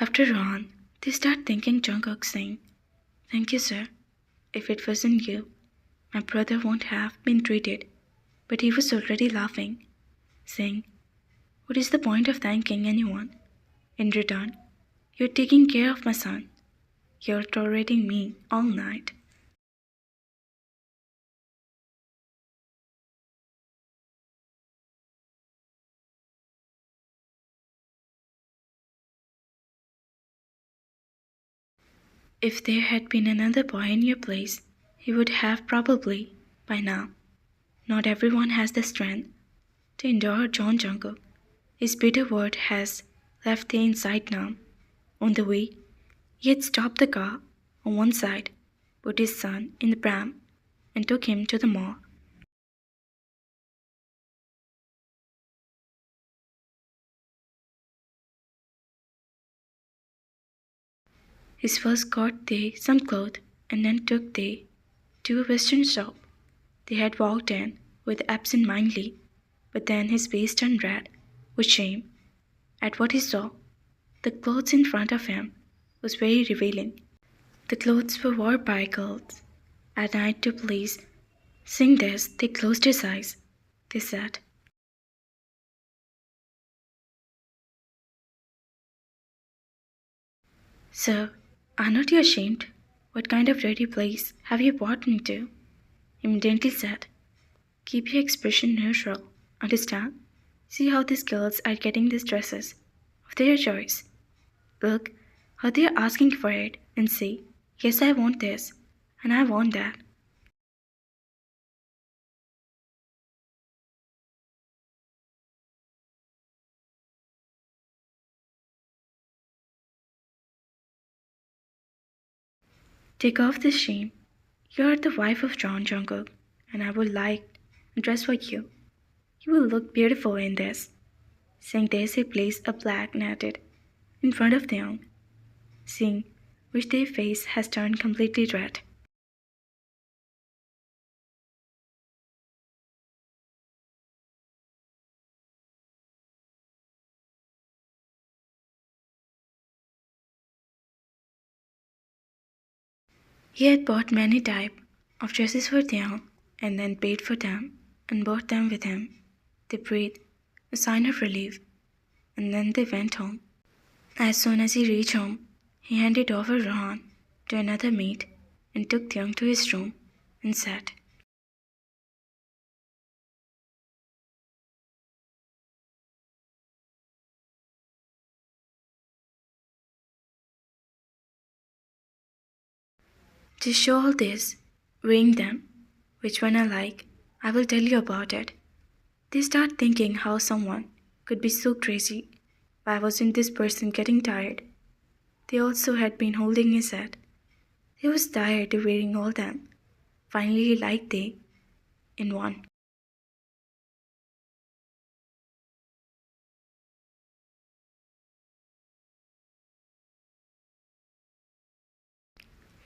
After on, they start thinking Jungkook saying, "Thank you, sir. If it wasn't you, my brother won't have been treated." But he was already laughing, saying, "What is the point of thanking anyone? In return, you're taking care of my son. You're tolerating me all night." If there had been another boy in your place, he would have probably, by now. Not everyone has the strength to endure John Jungkook. His bitter word has left the inside numb. On the way, he had stopped the car on one side, put his son in the pram, and took him to the mall. His first got they some clothes and then took they to a western shop. They had walked in with absent-mindedly, but then his face turned red with shame at what he saw. The clothes in front of him was very revealing. The clothes were worn by girls at night to please. Seeing this, they closed his eyes. They said, "Sir, are not you ashamed? What kind of dirty place have you brought me to?" He immediately said, "Keep your expression neutral. Understand? See how these girls are getting these dresses of their choice. Look how they are asking for it and say, 'Yes, I want this, and I want that.'" Take off this shame. You are the wife of John Jungkook, and I would like a dress for you. You will look beautiful in this. Saying this, he placed a black netted in front of Taehyung, seeing which their face has turned completely red. He had bought many type of dresses for Taehyung and then paid for them and brought them with him. They breathed a sign of relief, and then they went home. As soon as he reached home, he handed over Rohan to another maid and took Taehyung to his room and sat. To show all this, weighing them, which one I like, I will tell you about it. They start thinking how someone could be so crazy. Why wasn't this person getting tired? They also had been holding his head. He was tired of wearing all them. Finally, he liked they in one.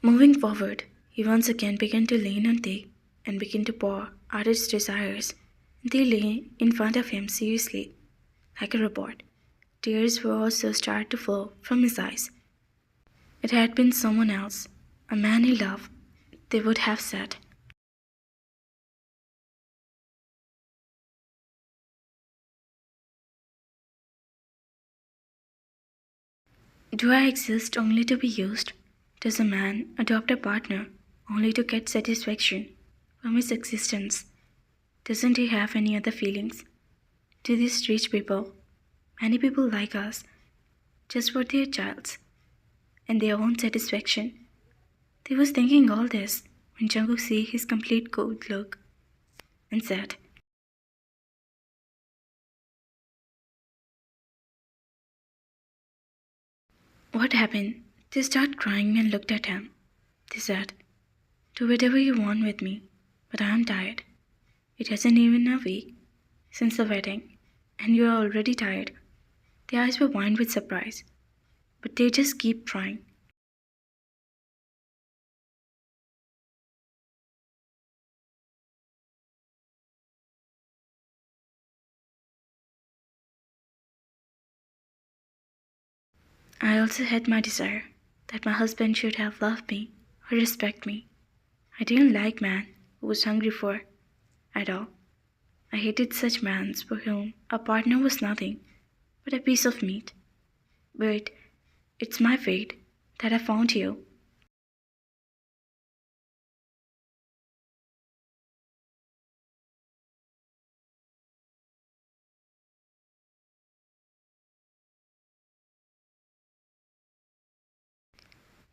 Moving forward, he once again began to lean on they and began to pour out his desires. They lay in front of him seriously, like a robot. Tears were also started to flow from his eyes. It had been someone else, a man he loved, they would have said. Do I exist only to be used? Does a man adopt a partner only to get satisfaction from his existence? Doesn't he have any other feelings? To these rich people, many people like us, just for their child's and their own satisfaction. They was thinking all this when Jungkook see his complete cold look and said, "What happened?" They started crying and looked at him. They said, "Do whatever you want with me, but I am tired. It hasn't even a week since the wedding, and you are already tired." Their eyes were wide with surprise, but they just keep trying. I also had my desire that my husband should have loved me or respect me. I didn't like man who was hungry for at all. I hated such men for whom a partner was nothing but a piece of meat. But it's my fate that I found you.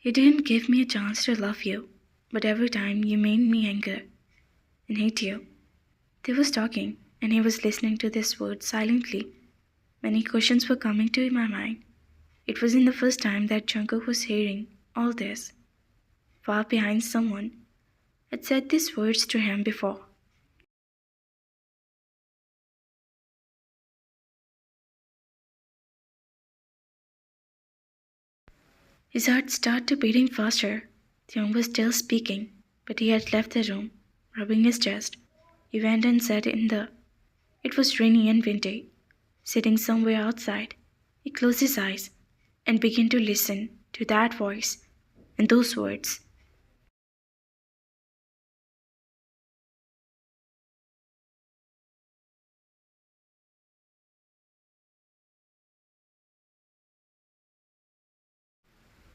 You didn't give me a chance to love you, but every time you made me anger and hate you. They was talking, and he was listening to this word silently. Many questions were coming to my mind. It was in the first time that Jungkook was hearing all this. Far behind someone had said these words to him before. His heart started beating faster. Taehyung was still speaking, but he had left the room, rubbing his chest. He went and sat in the. It was rainy and windy. Sitting somewhere outside, he closed his eyes and began to listen to that voice and those words.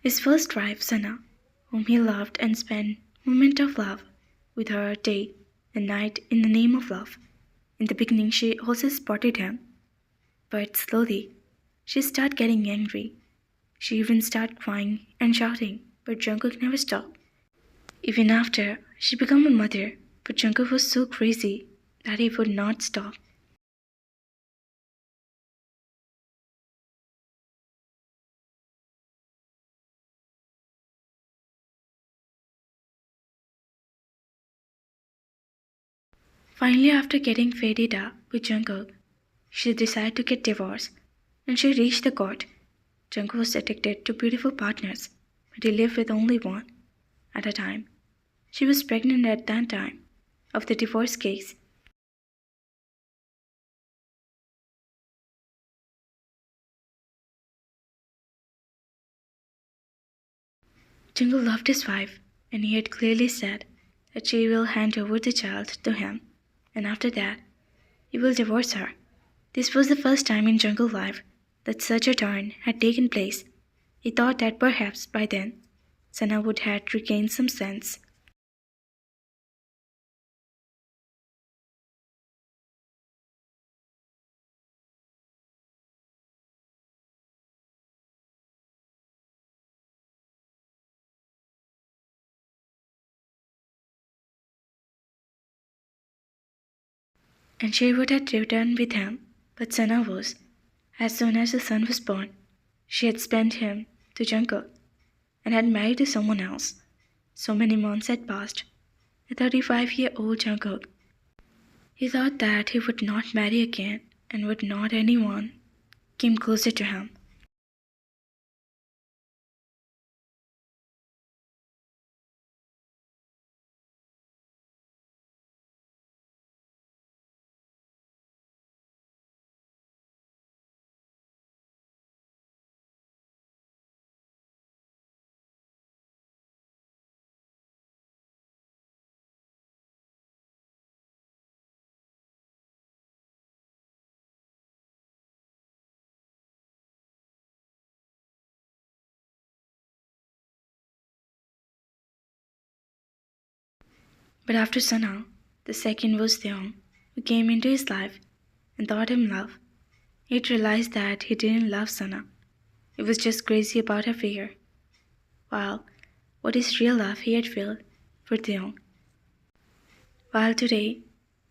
His first wife, Sana, whom he loved and spent moments of love with her day and night in the name of love. In the beginning, she also spotted him, but slowly she started getting angry. She even started crying and shouting, but Jungkook never stopped. Even after she became a mother, but Jungkook was so crazy that he would not stop. Finally, after getting faded up with Jungkook, she decided to get divorced, and she reached the court. Jungkook was addicted to beautiful partners, but he lived with only one at a time. She was pregnant at that time of the divorce case. Jungkook loved his wife, and he had clearly said that she will hand over the child to him, and after that, he will divorce her. This was the first time in Jungkook's life that such a turn had taken place. He thought that perhaps by then, Sana would have regained some sense. And she would have returned with him, but Sana was. As soon as the son was born, she had spent him to Jungkook and had married to someone else. So many months had passed. The 35-year-old Jungkook. He thought that he would not marry again and would not anyone came closer to him. But after Sana, the second was Taehyung, who came into his life and thought him love. He'd realized that he didn't love Sana. He was just crazy about her figure. While what is real love he had felt for Taehyung. While today,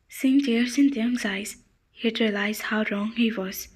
seeing tears in Taehyung's eyes, he had realized how wrong he was.